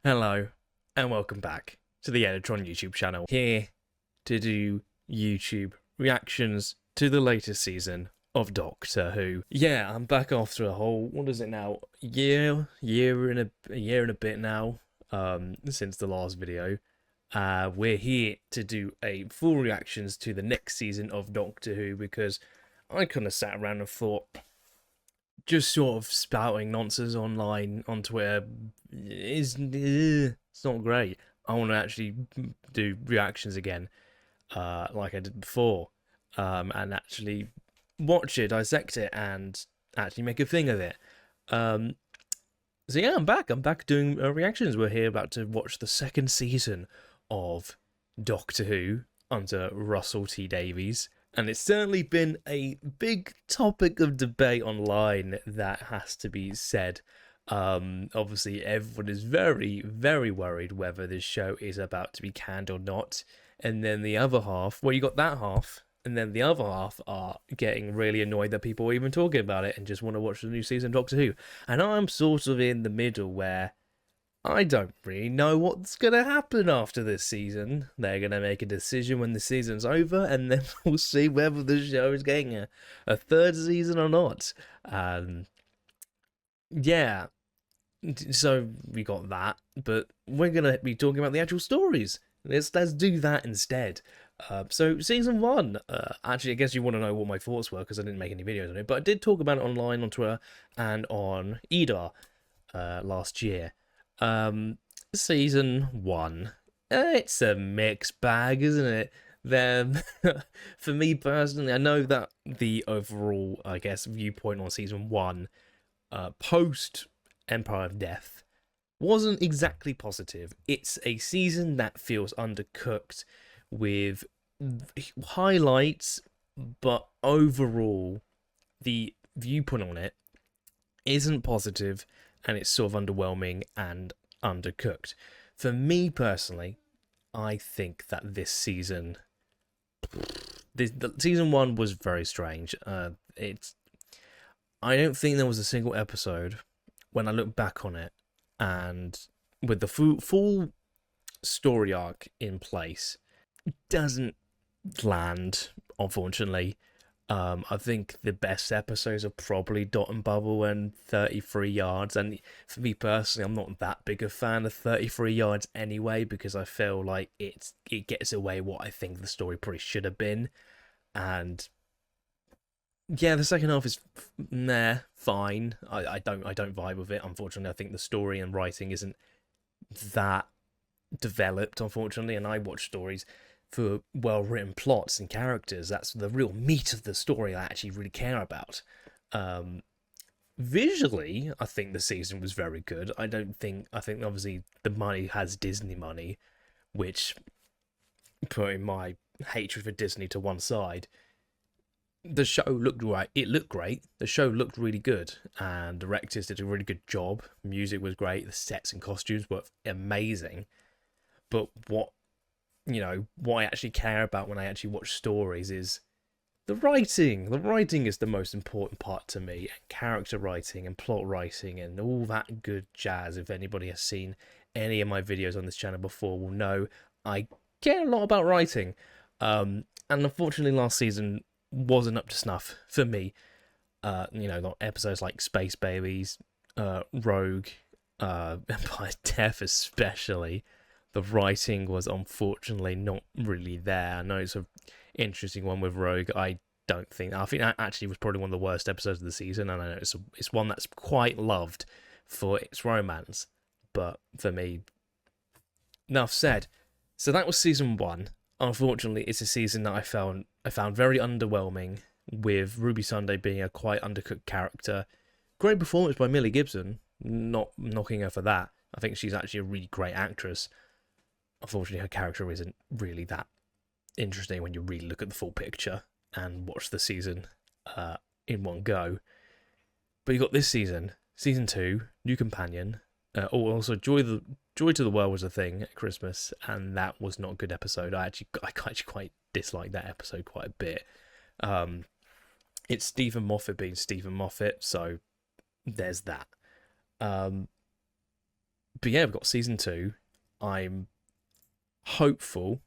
Hello, and welcome back to the EDITRON YouTube channel. Here to do YouTube reactions to the latest season of Doctor Who. Yeah, I'm back after a whole, what is it now, year and a bit now, since the last video. We're here to do a full reactions to the next season of Doctor Who because I kind of sat around and thought, just sort of spouting nonsense online on Twitter is it's not great. I want to actually do reactions again, like I did before, and actually watch it, dissect it, and actually make a thing of it. So yeah, I'm back. I'm back doing reactions. We're here about to watch the second season of Doctor Who under Russell T Davies. And it's certainly been a big topic of debate online, that has to be said. Obviously, everyone is very, very worried whether this show is about to be canned or not. And then the other half, well, you got that half, and then the other half are getting really annoyed that people are even talking about it and just want to watch the new season of Doctor Who. And I'm sort of in the middle where I don't really know what's going to happen after this season. They're going to make a decision when the season's over, and then we'll see whether the show is getting a third season or not. Yeah, so we got that, but we're going to be talking about the actual stories. Let's do that instead. So season one, actually, I guess you want to know what my thoughts were because I didn't make any videos on it, but I did talk about it online on Twitter and on EDAR last year. Season one, it's a mixed bag, isn't it? Then, for me personally, I know that the overall, I guess, viewpoint on season one, post Empire of Death, wasn't exactly positive. It's a season that feels undercooked with highlights, but overall, the viewpoint on it isn't positive, and it's sort of underwhelming and undercooked. For me personally, I think that this season, the season one was very strange. I don't think there was a single episode when I look back on it, and with the full story arc in place, it doesn't land, unfortunately. I think the best episodes are probably Dot and Bubble and 33 Yards. And for me personally, I'm not that big a fan of 33 Yards anyway, because I feel like it gets away what I think the story probably should have been. And yeah, the second half is fine. I don't vibe with it, unfortunately. I think the story and writing isn't that developed, unfortunately, and I watch stories for well-written plots and characters. That's the real meat of the story I actually really care about. Visually, I think the season was very good. I think obviously the money has Disney money, which, putting my hatred for Disney to one side, the show looked right. It looked great. The show looked really good, and directors did a really good job. Music was great. The sets and costumes were amazing. But what I actually care about when I actually watch stories is the writing. The writing is the most important part to me. Character writing and plot writing and all that good jazz. If anybody has seen any of my videos on this channel before will know I care a lot about writing. And unfortunately last season wasn't up to snuff for me. Episodes like Space Babies, Rogue, Empire Death especially. The writing was unfortunately not really there. I know it's an interesting one with Rogue. I think that actually was probably one of the worst episodes of the season, and I know it's one that's quite loved for its romance. But for me, enough said. So that was season one. Unfortunately, it's a season that I found very underwhelming, with Ruby Sunday being a quite undercooked character. Great performance by Millie Gibson, not knocking her for that. I think she's actually a really great actress. Unfortunately, her character isn't really that interesting when you really look at the full picture and watch the season in one go. But you got this season, season 2, new companion. Also, Joy to the World was a thing at Christmas, and that was not a good episode. I actually quite disliked that episode quite a bit. It's Stephen Moffat being Stephen Moffat, so there's that. But yeah, we've got season 2. I'm hopeful.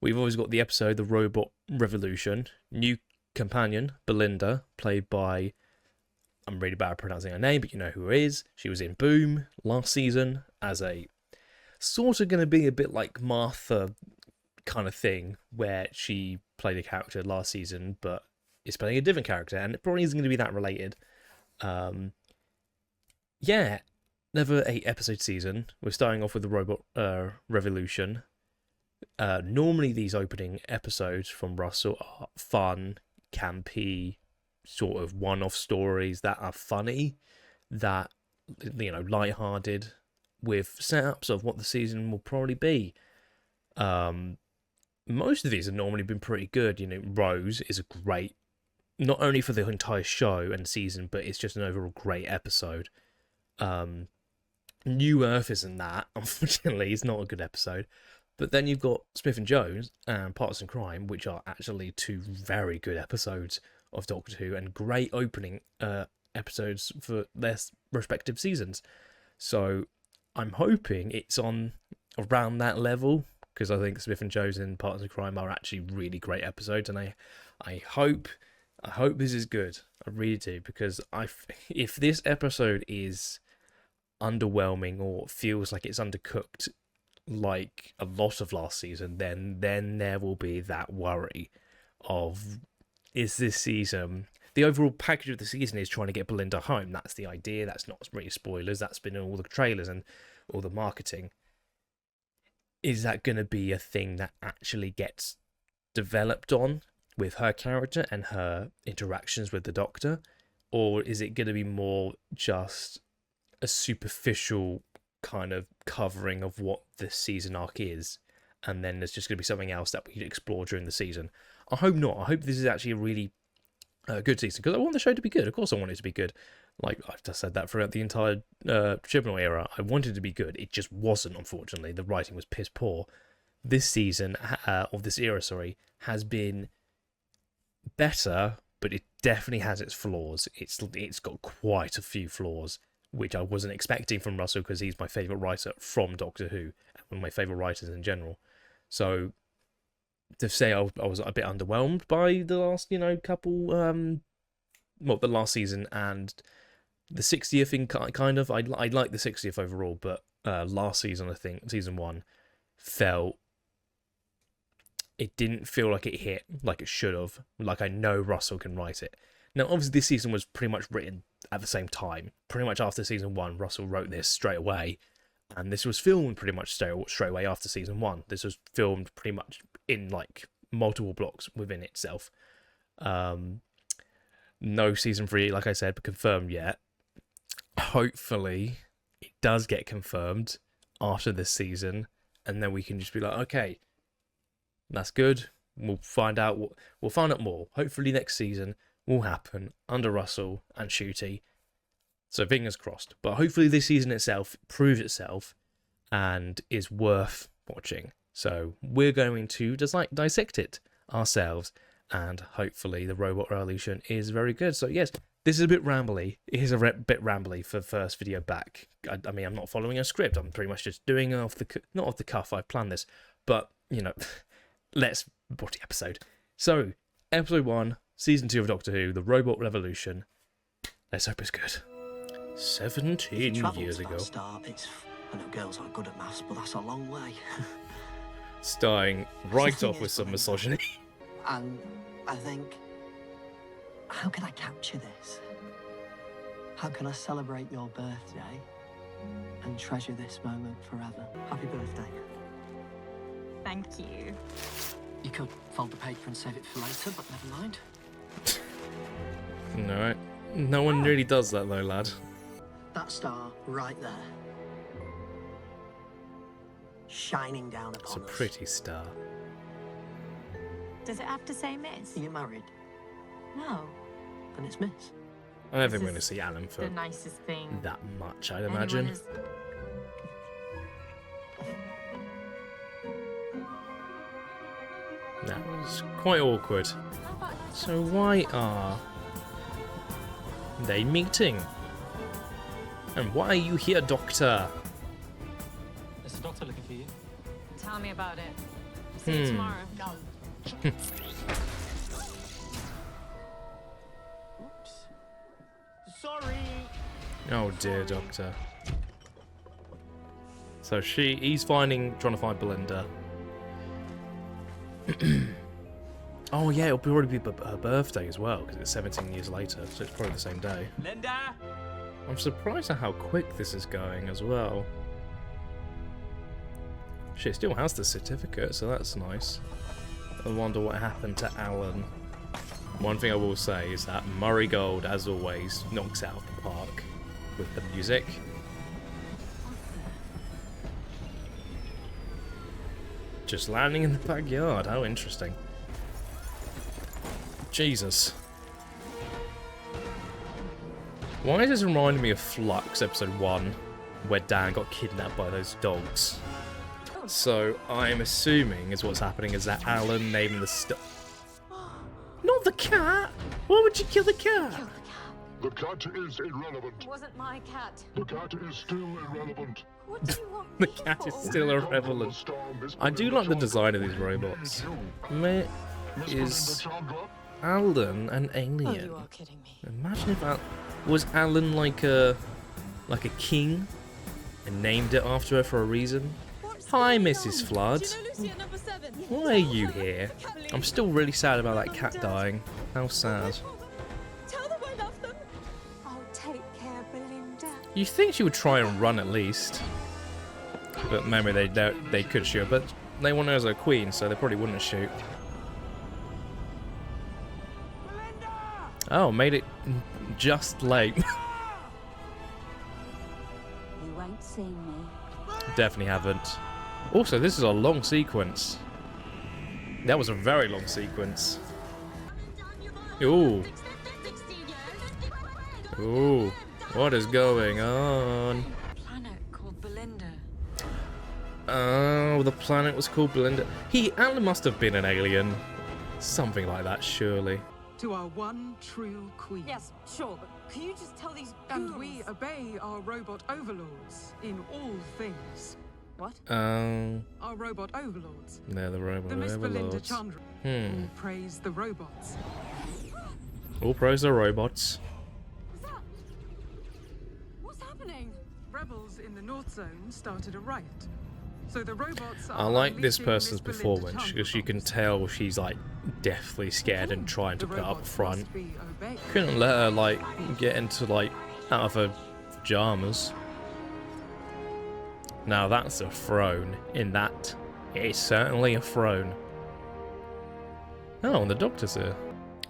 We've always got the episode, The Robot Revolution. New companion, Belinda, played by, I'm really bad at pronouncing her name, but you know who it is. She was in Boom last season as a sort of going to be a bit like Martha kind of thing, where she played a character last season, but is playing a different character, and it probably isn't going to be that related. Yeah, another 8-episode season. We're starting off with The Robot Revolution. Normally these opening episodes from Russell are fun, campy, sort of one-off stories that are funny, that, you know, light-hearted, with setups of what the season will probably be. Most of these have normally been pretty good. You know, Rose is a great, not only for the entire show and season, but it's just an overall great episode. New Earth isn't that, unfortunately. It's not a good episode. But then you've got Smith and Jones and Partners in Crime, which are actually 2 very good episodes of Doctor Who, and great opening episodes for their respective seasons. So I'm hoping it's on around that level, because I think Smith and Jones and Partners in Crime are actually really great episodes, and I hope this is good. I really do, because if this episode is underwhelming or feels like it's undercooked like a lot of last season, then there will be that worry of, is this season, the overall package of the season is trying to get Belinda home. That's the idea. That's not really spoilers. That's been in all the trailers and all the marketing. Is that going to be a thing that actually gets developed on with her character and her interactions with the Doctor? Or is it going to be more just a superficial kind of covering of what the season arc is, and then there's just going to be something else that we can explore during the season? I hope not. I hope this is actually a really good season, because I want the show to be good. Of course I want it to be good. Like, I've just said that throughout the entire Chibnall era. I wanted it to be good. It just wasn't, unfortunately. The writing was piss poor. This season, of this era, has been better, but it definitely has its flaws. It's got quite a few flaws, which I wasn't expecting from Russell, because he's my favourite writer from Doctor Who, one of my favourite writers in general. So to say I was a bit underwhelmed by the last, couple, the last season and the 60th thing, kind of. I like the 60th overall, but last season, I think, season 1, it didn't feel like it hit like it should have. Like, I know Russell can write it. Now, obviously, this season was pretty much written at the same time. Pretty much after season 1, Russell wrote this straight away. And this was filmed pretty much straight away after season 1. This was filmed pretty much in, like, multiple blocks within itself. No season 3, like I said, confirmed yet. Hopefully, it does get confirmed after this season. And then we can just be like, okay, that's good. We'll find out more. Hopefully next season will happen under Russell and Ncuti. So fingers crossed. But hopefully this season itself proves itself and is worth watching. So we're going to dissect it ourselves, and hopefully the Robot Revolution is very good. So yes, this is a bit rambly. It is a bit rambly for the first video back. I mean, I'm not following a script. I'm pretty much just doing it not off the cuff. I planned this. But, let's watch the episode. So, episode 1, season 2 of Doctor Who, The Robot Revolution. Let's hope it's good. 17 years ago. I know girls aren't good at maths, but that's a long way. Starting right off with some misogyny. And I think, how can I capture this? How can I celebrate your birthday and treasure this moment forever? Happy birthday. Thank you. You could fold the paper and save it for later, but never mind. No, no one really does that though, lad. That star right there. Shining down upon us. It's a pretty star. Does it have to say Miss? Are you married? No. Then it's Miss. I don't think we're going to see Alan for the nicest thing that much, I'd imagine. That was quite awkward. So why are they meeting? And why are you here, Doctor? The doctor looking for you. Tell me about it. See you tomorrow. No. Oops. Sorry. Oh dear, Doctor. So he's trying to find Belinda. Oh yeah, it'll already be her birthday as well, because it's 17 years later, so it's probably the same day. Linda! I'm surprised at how quick this is going as well. She still has the certificate, so that's nice. I wonder what happened to Alan. One thing I will say is that Murray Gold, as always, knocks it out of the park with the music. Just landing in the backyard, how interesting. Jesus. Why is this reminding me of Flux episode 1, where Dan got kidnapped by those dogs? So I'm assuming is what's happening is that Alan named the Not the cat! Why would you kill the cat? The cat is irrelevant. It wasn't my cat. The cat is still irrelevant. What do you want The me cat is for? still irrelevant. I do like the design of these robots. Is Alan an Oh, alien? you are kidding me. Imagine if was Alan like a king and named it after her for a reason. Hi, Mrs. Flood. Why are you here? I'm still really sad about that cat dying. How sad. Tell them I love them. I'll take care, Belinda. You think she would try and run at least, but maybe they could shoot, but they want her as a queen, so they probably wouldn't shoot. Oh, made it just late. You won't see me. Definitely haven't. Also, this is a long sequence. That was a very long sequence. Ooh. Ooh. What is going on? Planet called Belinda. Oh, the planet was called Belinda. Alan must have been an alien. Something like that, surely. To our one true queen. Yes, sure, but can you just tell these And ghouls- we obey our robot overlords in all things. What? Our robot overlords. They're the robot The Miss Belinda overlords. Chandra. Hmm. All praise the robots. All pros are robots. What's happening? Rebels in the North Zone started a riot. So the robots are I like this unleashing person's Miss Belinda performance Chandra because you can bombs. tell she's like deathly scared and trying to The put up robots front. must be obeyed. Couldn't let her like get into like out of her pajamas. Now that's a throne. In that, it's certainly a throne. Oh, and the doctor's here,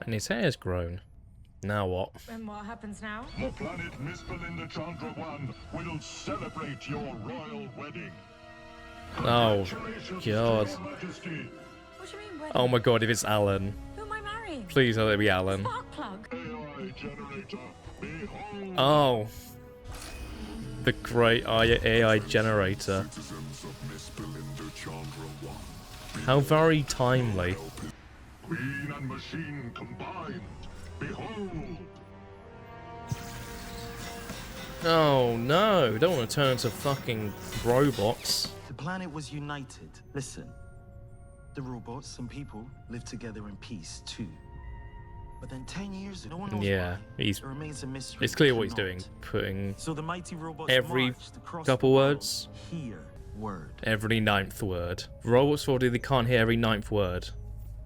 and his hair's grown. Now what? And what happens now? The planet Miss Belinda Chandra 1 will celebrate your royal wedding. Oh, Congratulations, God. Your Majesty. What do you mean, wedding? Oh my God! If it's Alan, Who am I marrying? please let it be Alan. Sparkplug. AI generator. Behold. Oh, the great AI generator. Citizens of Miss Belinda Chandra 1. How very timely. Queen and machine combined. Behold. Oh no! Don't want to turn into fucking robots. The planet was united. Listen, the robots and people lived together in peace too. But then 10 years, no one knows Yeah, why. he's. It remains a mystery. It's clear what he's Cannot. doing. Putting So the mighty robots every marched across couple the world. words. Hear word. Every ninth word. Robots thought they can't hear every ninth word.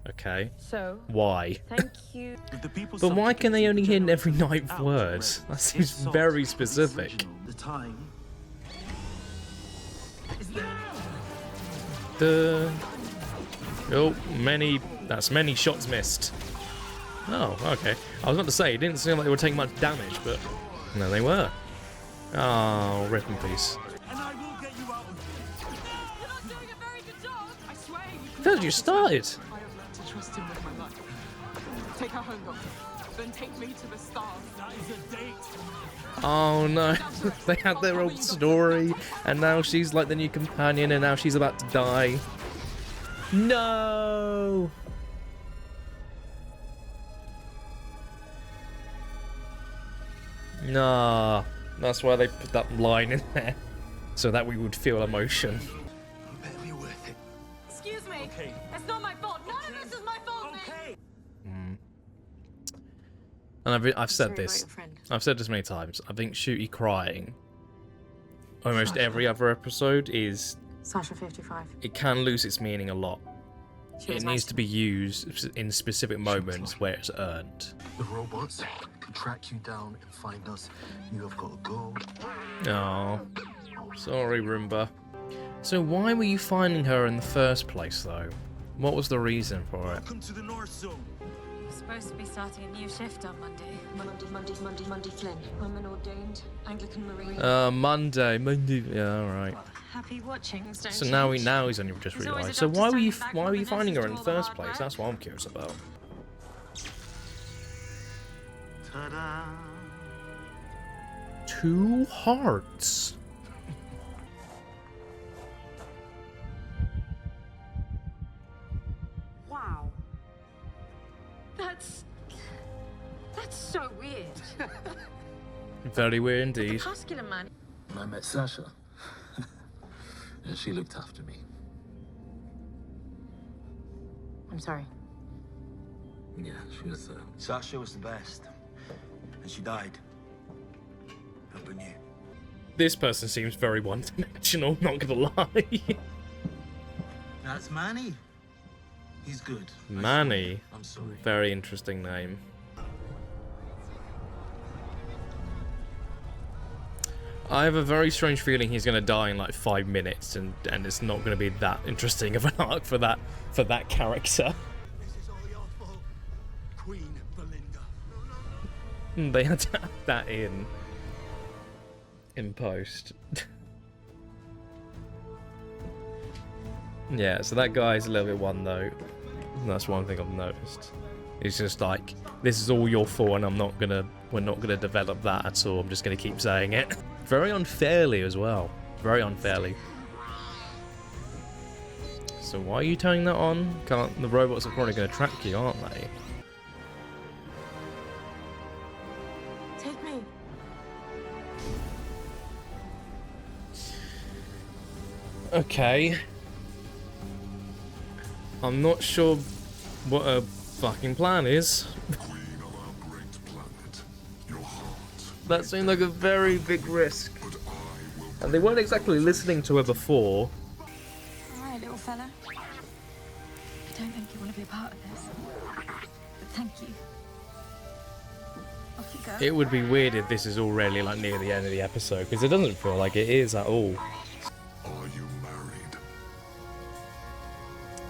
Okay. So, Why? thank you. With the people But why can they only hear subjugated every the ninth outer word? rebels, That it seems sought very the specific. original, the time. Oh, that's many shots missed. Oh, okay. I was about to say, it didn't seem like they were taking much damage, but no, they were. Oh, rip in peace. And I will get you out of here. You're not doing a very good job. I swear you That you started. I have learned to trust him with my life. Take her home, Doctor. Then take me to the stars. That is a date. Oh no, they had their old story, and now she's like the new companion, and now she's about to die. No! Nah, that's why they put that line in there. so that we would feel emotion. Better be worth it. Excuse me. Okay. It's not my fault. None of this is my fault. Okay. And I've said Sorry about this. your friend. I've said this many times. I think Shooty crying almost every other episode is Sasha 55. it can lose its meaning a lot. She It was needs nice to be used in specific moments where it's earned. The robots can track you down and find us. You have got to go. Oh, sorry, Roomba. So why were you finding her in the first place, though? What was the reason for it? Welcome to the North Zone. We're supposed to be starting a new shift on Monday. Monday, Flynn. I'm an ordained Anglican Marine. Monday. Yeah, all right. Happy watching. So now he's only just There's always realised. a So doctor why were you standing back why while were the you finding nurses her in do the all the first hard place? work. That's what I'm curious about. Ta-da! 2 hearts. Wow. That's so weird. Very weird The indeed. Pascular man. I met Sasha. And she looked after me. I'm sorry. Yeah, she was, Sasha was the best. And she died. Helping you. This person seems very one-dimensional, not gonna lie. That's Manny. He's good. Manny. I'm sorry. Very interesting name. I have a very strange feeling he's gonna die in like 5 minutes, and it's not gonna be that interesting of an arc for that character. This is all your fault, Queen Belinda. They had to add that in post. Yeah, so that guy's a little bit one note. That's one thing I've noticed. It's just like, this is all your fault, and we're not gonna develop that at all. I'm just gonna keep saying it. Very unfairly as well. Very unfairly. So why are you turning that on? The robots are probably gonna track you, aren't they? Take me. Okay. I'm not sure what a fucking plan is. Queen of our great planet, your heart. That seemed like a very big risk. But I will And they weren't exactly listening to her before. All right, little fella. I don't think you want to be a part of this. But thank you. Off you go. It would be weird if this is already like near the end of the episode, because it doesn't feel like it is at all. Are you married?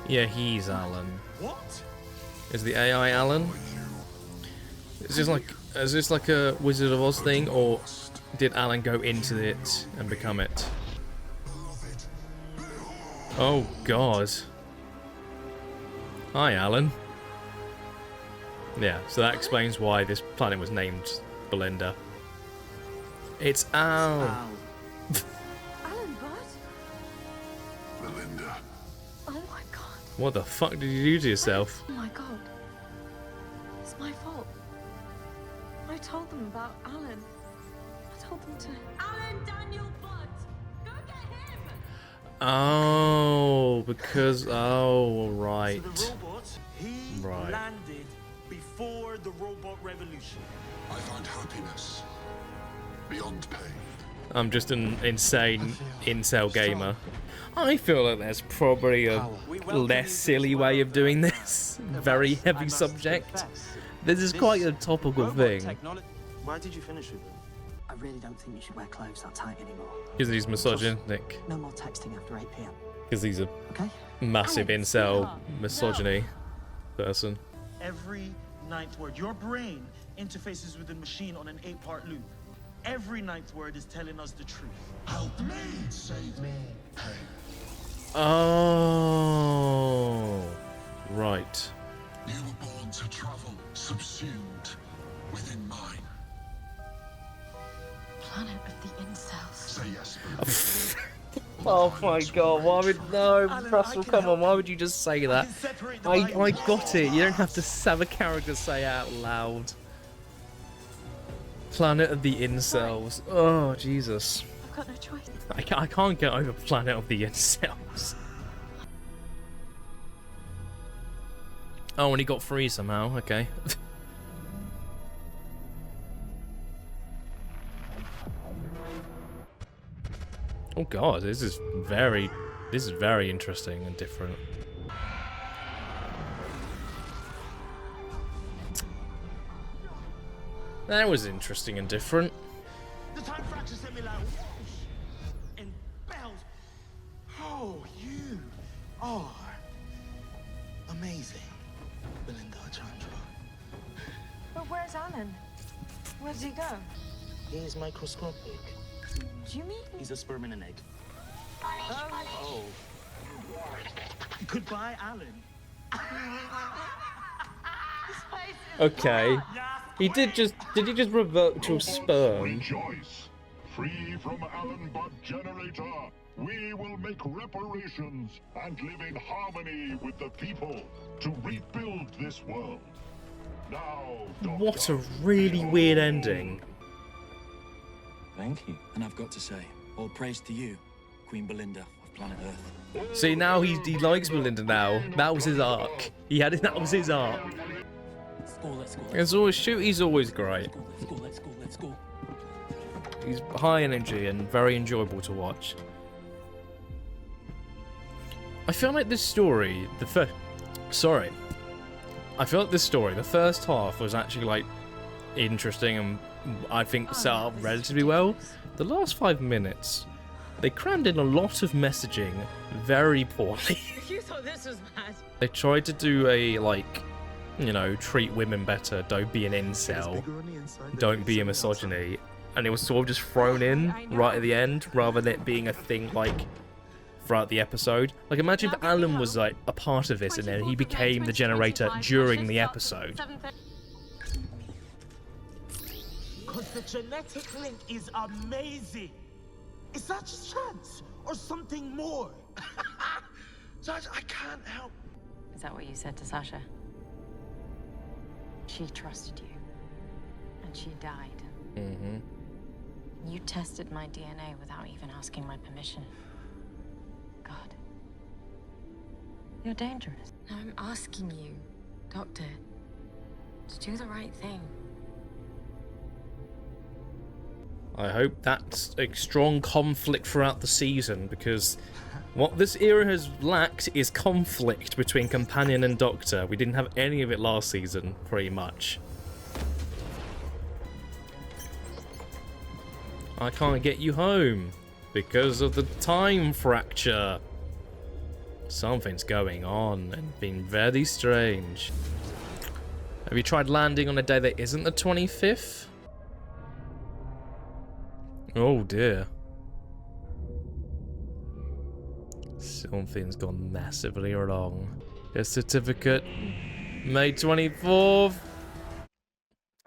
Yeah, he's Alan. What? Is the AI Alan? Is this like a Wizard of Oz thing, or did Alan go into it and become it? Oh God. Hi, Alan. Yeah, so that explains why this planet was named Belinda. It's Al. Alan, what? Belinda. Oh my god. What the fuck did you do to yourself? Oh my god. It's my fault. I told them about Alan. I told them to. Alan Daniel Blood! Go get him! Oh, because right. So the robot, he Right. landed before the robot revolution. I find happiness beyond pain. I'm just an insane incel gamer. I feel like there's probably a less silly way of doing this. Very heavy subject. This is quite a topical thing. Why did you finish with him? I really don't think you should wear clothes that tight anymore. Because he's misogynistic. No more texting after 8 p.m. Because he's a Okay? massive Alex, incel sweetheart, misogyny person. Every ninth word. Your brain interfaces with the machine on an 8-part loop. Every ninth word is telling us the truth. Help me! Save me! Hey. Oh, right. You were born to travel, subsumed within mine. Planet of the incels. Say yes. Oh my god, why would no, Alan, Russell, I can come on, help why you. would you just say that? can separate the I lines. got it, you don't have to have a character say it out loud. Planet of the Incels. Oh, Jesus. I've got no choice. I can't get over Planet of the Incels. Oh, and he got free somehow. Okay. Oh god, this is very interesting and different. That was interesting and different. The time fracture sent me like whoosh and bells. Oh, you are amazing, Belinda Chandra. But where's Alan? Where did he go? He is microscopic. Do you mean? He's a sperm and an egg. Oh. Goodbye, Alan. Okay. Did he just revert to a sperm? Rejoice! Free from Alan Bud Generator, we will make reparations and live in harmony with the people to rebuild this world. Now, What a really weird ending. Thank you. And I've got to say, all praise to you, Queen Belinda of planet Earth. See, now he likes Belinda now. That was his arc. That was his arc. Let's go. It's always he's always great. Let's go. He's high energy and very enjoyable to watch. I feel like this story, the first half was actually like interesting and I think set up relatively well. The last 5 minutes, they crammed in a lot of messaging very poorly. You thought this was bad. They tried to do a treat women better, don't be an incel, don't be a misogyny, and it was sort of just thrown in right at the end rather than it being a thing like throughout the episode. Like imagine if Alan was like a part of this and then he became the generator during the episode. Because the genetic link is amazing. Is that just chance or something more? Judge, I can't help. Is that what you said to Sasha? She trusted you. And she died. Mm-hmm. You tested my DNA without even asking my permission. God. You're dangerous. Now I'm asking you, Doctor, to do the right thing. I hope that's a strong conflict throughout the season, because what this era has lacked is conflict between Companion and Doctor. We didn't have any of it last season, pretty much. I can't get you home because of the time fracture. Something's going on and being very strange. Have you tried landing on a day that isn't the 25th? Oh dear. Something's gone massively wrong. A certificate, May 24th.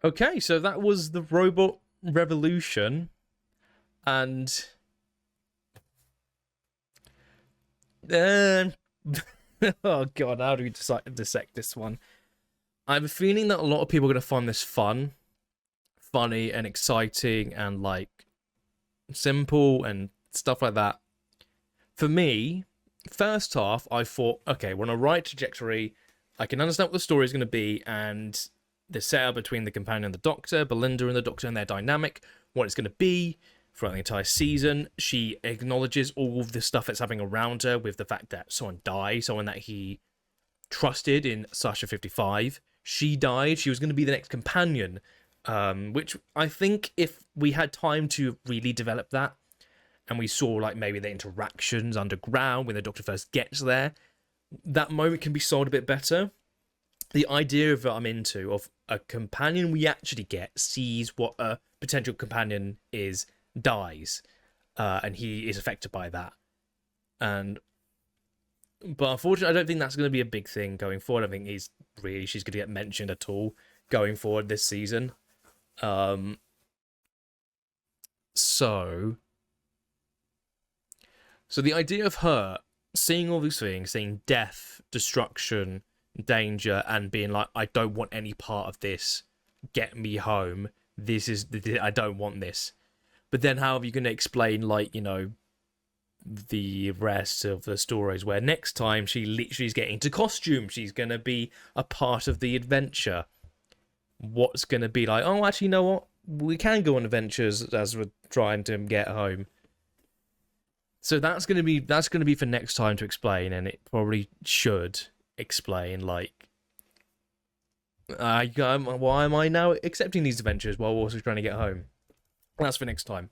Okay, so that was the Robot Revolution. And... oh god, how do we decide to dissect this one? I have a feeling that a lot of people are going to find this funny and exciting and like simple and stuff like that. For me, first half, I thought, okay, we're on a right trajectory. I can understand what the story is going to be and the setup between the Companion and the Doctor, Belinda and the Doctor and their dynamic, what it's going to be throughout the entire season. She acknowledges all of the stuff that's happening around her with the fact that someone died, someone that he trusted in Sasha 55. She died. She was going to be the next Companion, which I think if we had time to really develop that, and we saw like maybe the interactions underground when the Doctor first gets there, that moment can be sold a bit better. The idea of I'm into, of a Companion we actually get, sees what a potential Companion is, dies, and he is affected by that. But unfortunately, I don't think that's going to be a big thing going forward. I think she's going to get mentioned at all going forward this season. So the idea of her seeing all these things, seeing death, destruction, danger, and being like, I don't want any part of this. Get me home. I don't want this. But then how are you going to explain, like, you know, the rest of the stories where next time she literally is getting into costume, she's going to be a part of the adventure? What's going to be like, oh, actually, you know what? We can go on adventures as we're trying to get home. So that's going to be for next time to explain, and it probably should explain, like, why am I now accepting these adventures while also trying to get home? That's for next time.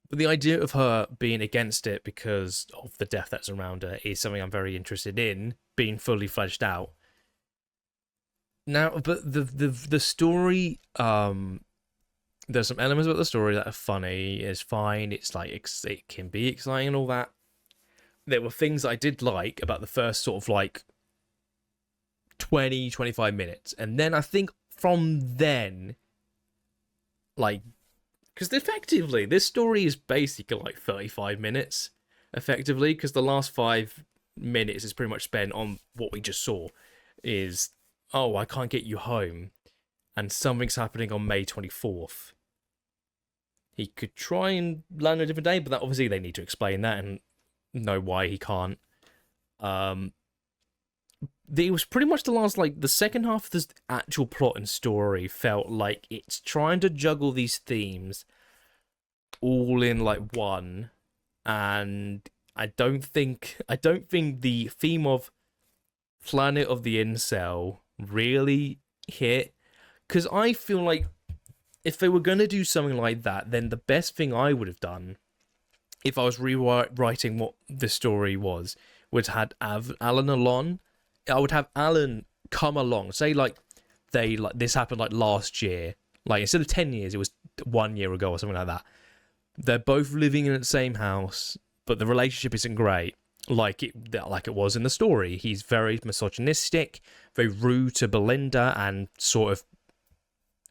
But the idea of her being against it because of the death that's around her is something I'm very interested in being fully fleshed out. Now, but the story, there's some elements about the story that are funny. It's fine. It's like it can be exciting and all that. There were things I did like about the first sort of like 20-25 minutes, and then I think from then, like, because effectively this story is basically like 35 minutes, effectively, because the last 5 minutes is pretty much spent on what we just saw. Is, oh, I can't get you home, and something's happening on May 24th. He could try and land a different day, but that obviously they need to explain that and know why he can't. It was pretty much the second half of the actual plot and story felt like it's trying to juggle these themes all in like one, and I don't think the theme of Planet of the Incel really hit, because I feel like if they were going to do something like that, then the best thing I would have done if I was rewriting what the story was would have had Alan along. I would have Alan come along. Say like this happened like last year. Like instead of 10 years, it was 1 year ago or something like that. They're both living in the same house, but the relationship isn't great. Like it was in the story. He's very misogynistic, very rude to Belinda, and sort of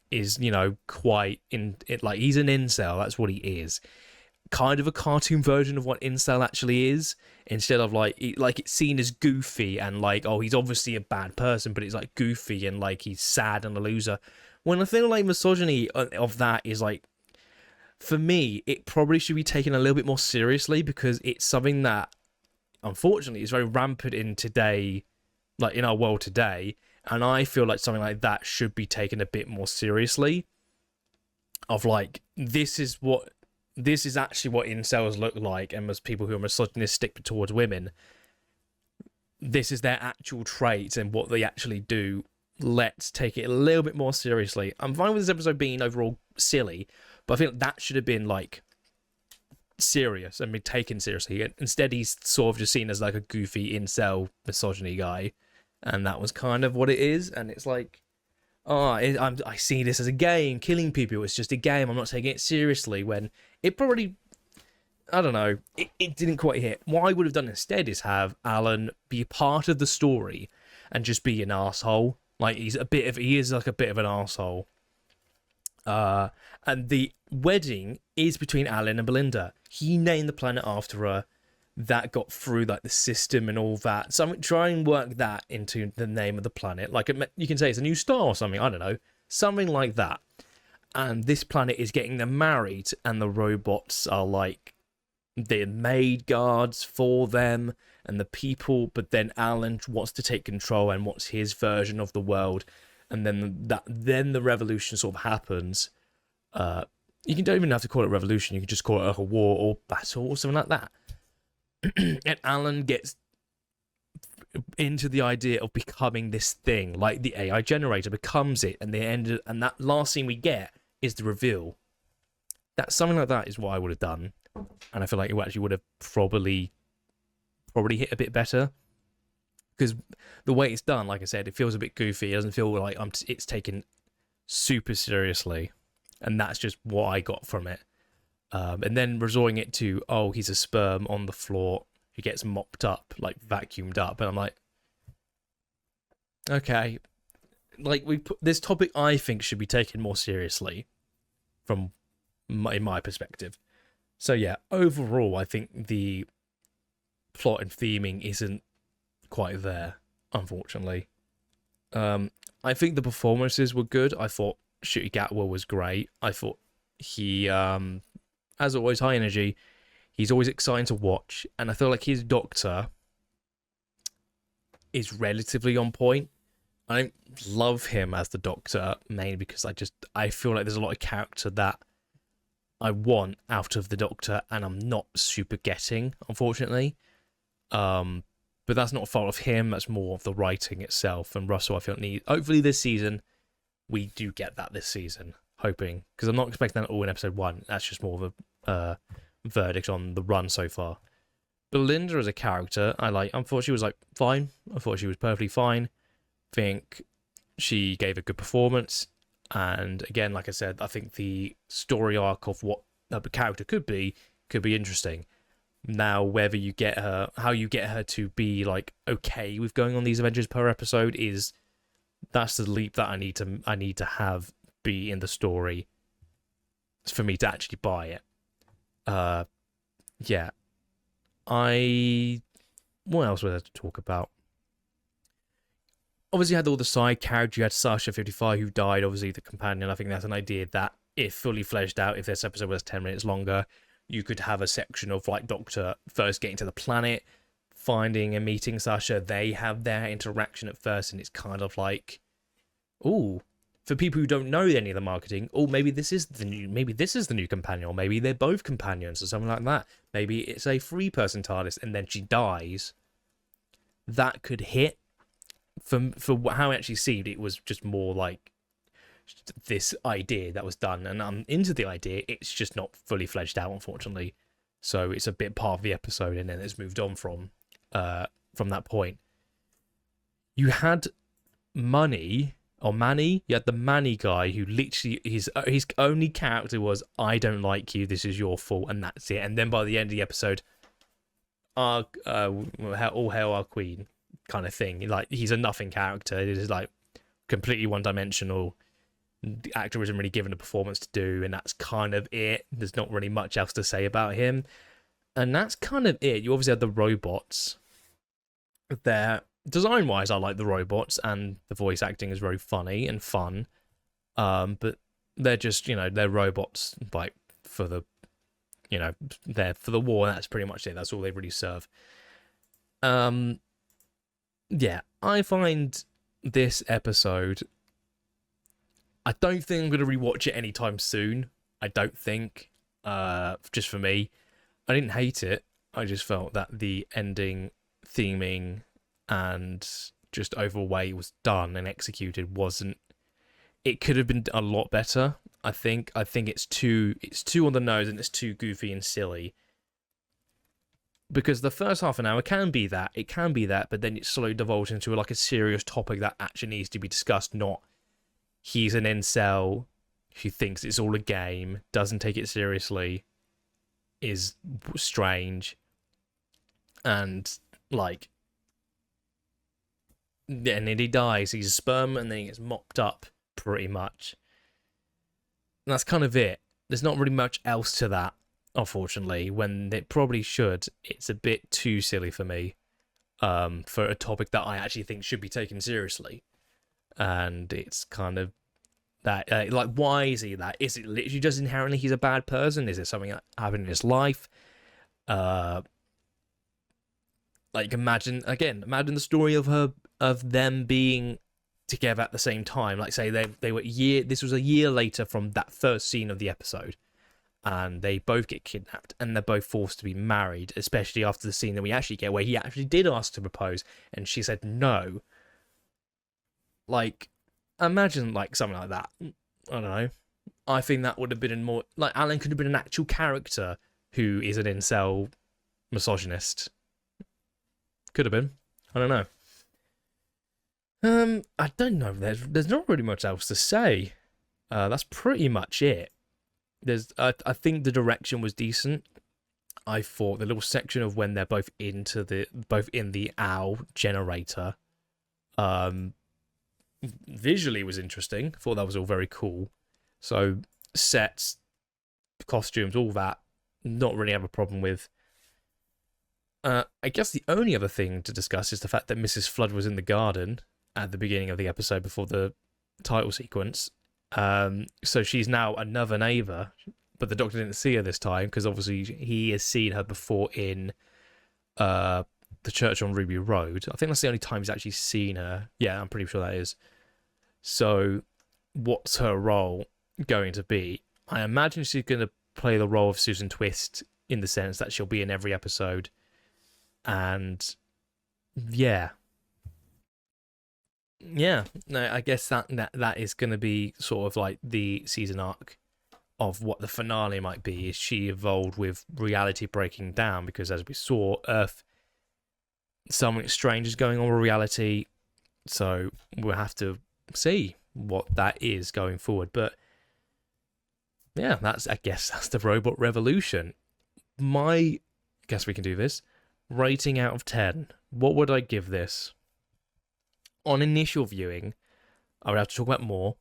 is, you know, quite in it. Like he's an incel. That's what he is. Kind of a cartoon version of what incel actually is, instead of like it's seen as goofy and like, oh, he's obviously a bad person, but it's like goofy and like he's sad and a loser. When I feel like misogyny of that is like, for me, it probably should be taken a little bit more seriously, because it's something that unfortunately is very rampant in today, like in our world today, and I feel like something like that should be taken a bit more seriously. Of like, this is actually what incels look like, and as people who are misogynistic towards women, this is their actual traits and what they actually do. Let's take it a little bit more seriously. I'm fine with this episode being overall silly, but I think that should have been like serious and be taken seriously. Instead, he's sort of just seen as like a goofy incel misogyny guy, and that was kind of what it is. And it's like, oh, I see this as a game. Killing people, it's just a game. I'm not taking it seriously. When it probably, I don't know, it didn't quite hit. What I would have done instead is have Alan be a part of the story and just be an asshole. Like he is like a bit of an asshole. And the wedding is between Alan and Belinda. He named the planet after her. That got through like the system and all that. So I'm trying to work that into the name of the planet. Like you can say it's a new star or something. I don't know, something like that. And this planet is getting them married, and the robots are like the maid guards for them and the people. But then Alan wants to take control and wants his version of the world, and then the revolution sort of happens. You don't even have to call it revolution. You can just call it like a war or battle or something like that. And Alan gets into the idea of becoming this thing, like the AI generator becomes it, and and that last scene we get is the reveal. That something like that is what I would have done, and I feel like it actually would have probably hit a bit better, because the way it's done, like I said, it feels a bit goofy. It doesn't feel like it's taken super seriously, and that's just what I got from it. And then resorting it to, oh, he's a sperm on the floor who gets mopped up, like vacuumed up, and I'm like, okay, like this topic I think should be taken more seriously from in my perspective. So yeah, overall, I think the plot and theming isn't quite there, unfortunately. I think the performances were good. I thought Ncuti Gatwa was great. I thought he as always, high energy. He's always exciting to watch, and I feel like his Doctor is relatively on point. I don't love him as the Doctor, mainly because I feel like there's a lot of character that I want out of the Doctor, and I'm not super getting, unfortunately. But that's not a fault of him. That's more of the writing itself. And Russell, I feel hopefully this season we do get that this season. Hoping, because I'm not expecting that all in episode 1. That's just more of a verdict on the run so far. Belinda as a character, I thought she was fine. I thought she was perfectly fine. Think she gave a good performance, and again, like I said, I think the story arc of what the character could be interesting. Now, whether you get her, how you get her to be okay with going on these adventures per episode that's the leap that I need to have be in the story for me to actually buy it. Yeah. What else was there to talk about? Obviously, you had all the side characters. You had Sasha 55 who died, obviously the companion. I think that's an idea that, if fully fleshed out, if this episode was 10 minutes longer, you could have a section of Doctor first getting to the planet, finding and meeting Sasha. They have their interaction at first, and it's kind of ooh, for people who don't know any of the marketing, maybe this is the new companion, or maybe they're both companions or something like that. Maybe it's a 3-person TARDIS and then she dies. That could hit. For how it actually seemed, it was just more this idea that was done, and I'm into the idea. It's just not fully fledged out, unfortunately. So it's a bit part of the episode, and then it's moved on from that point. You had Manny. You had the Manny guy who literally his only character was, I don't like you, this is your fault, and that's it. And then by the end of the episode, all hail our queen kind of thing. He's a nothing character. It is completely one-dimensional. The actor isn't really given a performance to do, and that's kind of it. There's not really much else to say about him, and that's kind of it. You obviously had the robots there. Design-wise, I like the robots, and the voice acting is very funny and fun. But they're just, they're robots, for the, they're for the war, and that's pretty much it. That's all they really serve. Yeah, I find this episode, I don't think I'm going to rewatch it anytime soon. I don't think, just for me. I didn't hate it. I just felt that the ending, theming, and just overall way it was done and executed it could have been a lot better. I think it's too on the nose, and it's too goofy and silly, because the first half an hour can be that, but then it slowly devolves into a serious topic that actually needs to be discussed. Not he's an incel who thinks it's all a game, doesn't take it seriously, is strange, and and then he dies. He's a sperm, and then he gets mopped up, pretty much. And that's kind of it. There's not really much else to that, unfortunately, when it probably should. It's a bit too silly for me, for a topic that I actually think should be taken seriously. And it's kind of that, why is he that? Is it literally just inherently he's a bad person? Is it something that happened in his life? Imagine the story of them being together at the same time. Say they were this was a year later from that first scene of the episode, and they both get kidnapped, and they're both forced to be married, especially after the scene that we actually get where he actually did ask to propose and she said no. Imagine something like that. I don't know. I think that would have been more Alan could have been an actual character who is an incel misogynist. Could have been. I don't know. I don't know. There's not really much else to say. That's pretty much it. I think the direction was decent. I thought the little section of when they're both in the owl generator, visually was interesting. I thought that was all very cool. So sets, costumes, all that, not really have a problem with. I guess the only other thing to discuss is the fact that Mrs. Flood was in the garden at the beginning of the episode before the title sequence. So she's now another neighbour. but the Doctor didn't see her this time because obviously he has seen her before in the church on Ruby Road. I think that's the only time he's actually seen her. Yeah, I'm pretty sure that is. So what's her role going to be? I imagine she's going to play the role of Susan Twist in the sense that she'll be in every episode. And yeah. No, I guess that is going to be sort of like the season arc of what the finale might be. Is she evolved with reality breaking down? Because as we saw, Earth, something strange is going on with reality. So we'll have to see what that is going forward. But yeah, I guess that's the robot revolution. I guess we can do this. Rating out of 10. What would I give this? On initial viewing, I would have to talk about more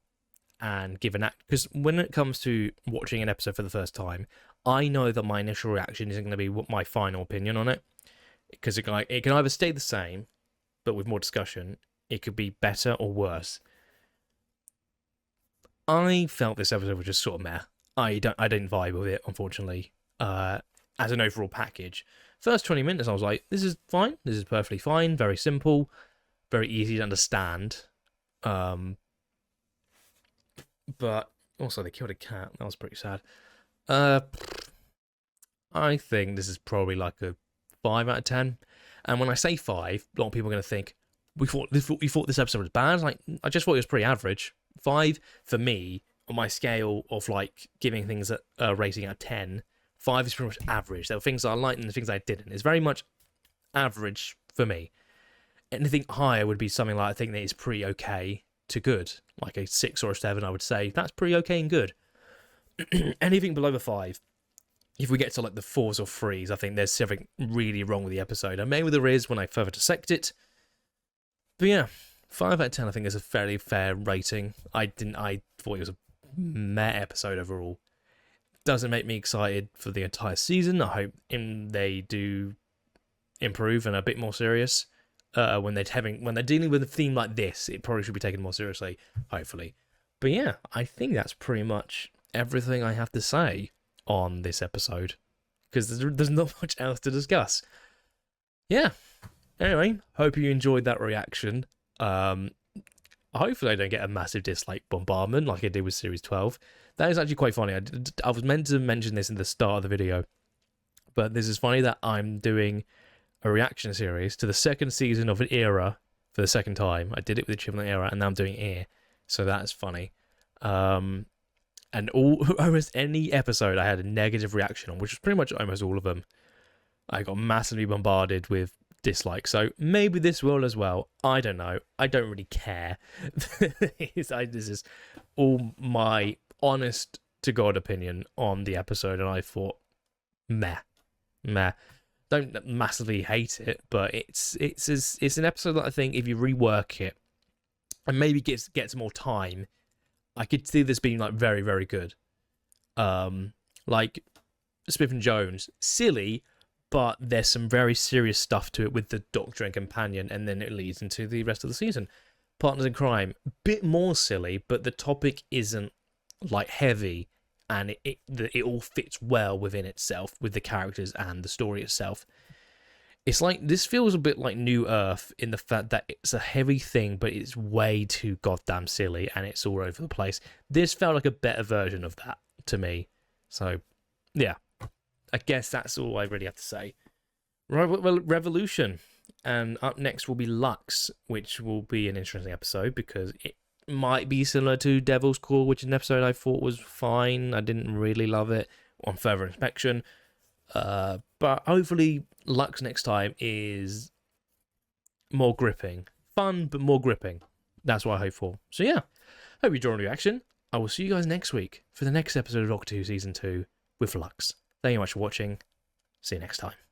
and give an act, because when it comes to watching an episode for the first time, I know that my initial reaction isn't going to be what my final opinion on it, because it can either stay the same, but with more discussion. It could be better or worse. I felt this episode was just sort of meh. I didn't vibe with it, unfortunately. As an overall package, first 20 minutes, I was like, this is fine. This is perfectly fine. Very simple. Very easy to understand. But also they killed a cat. That was pretty sad. I think this is probably like a 5 out of 10. And when I say 5, a lot of people are going to think, we thought this episode was bad. Like, I just thought it was pretty average. 5 for me, on my scale of like giving things a rating out of 10, 5 is pretty much average. There were things I liked and the things I didn't. It's very much average for me. Anything higher would be something like, I think that is pretty okay to good. Like a 6 or a 7, I would say. That's pretty okay and good. Anything below the 5, if we get to like the 4s or 3s, I think there's something really wrong with the episode. And maybe there is when I further dissect it. But yeah, 5 out of 10 I think is a fairly fair rating. I thought it was a meh episode overall. Doesn't make me excited for the entire season. I hope they do improve and are a bit more serious. When they're dealing with a theme like this, it probably should be taken more seriously, hopefully. But yeah, I think that's pretty much everything I have to say on this episode, because there's not much else to discuss. Yeah. Anyway, hope you enjoyed that reaction. Hopefully I don't get a massive dislike bombardment like I did with Series 12. That is actually quite funny. I was meant to mention this in the start of the video, but this is funny that I'm doing a reaction series to the second season of an era for the second time. I did it with the Chibnall era, and now I'm doing it here. So that's funny. And almost any episode I had a negative reaction on, which was pretty much almost all of them. I got massively bombarded with dislikes. So maybe this will as well. I don't know. I don't really care. This is all my honest to God opinion on the episode, and I thought, meh. Don't massively hate it, but it's an episode that I think if you rework it and maybe gets more time, I could see this being like very, very good. Like Smith and Jones, silly, but there's some very serious stuff to it with the Doctor and companion, and then it leads into the rest of the season. Partners in Crime, bit more silly, but the topic isn't like heavy. And it all fits well within itself, with the characters and the story itself. It's like, this feels a bit like New Earth in the fact that it's a heavy thing, but it's way too goddamn silly, and it's all over the place. This felt like a better version of that to me. So, yeah. I guess that's all I really have to say. Right, well, Revolution. And up next will be Lux, which will be an interesting episode, because it might be similar to Devil's Call, which is an episode I thought was fine. I didn't really love it on further inspection. But hopefully Lux next time is more gripping. Fun, but more gripping. That's what I hope for. So yeah, hope you enjoyed the reaction. I will see you guys next week for the next episode of Doctor Who Season 2 with Lux. Thank you much for watching. See you next time.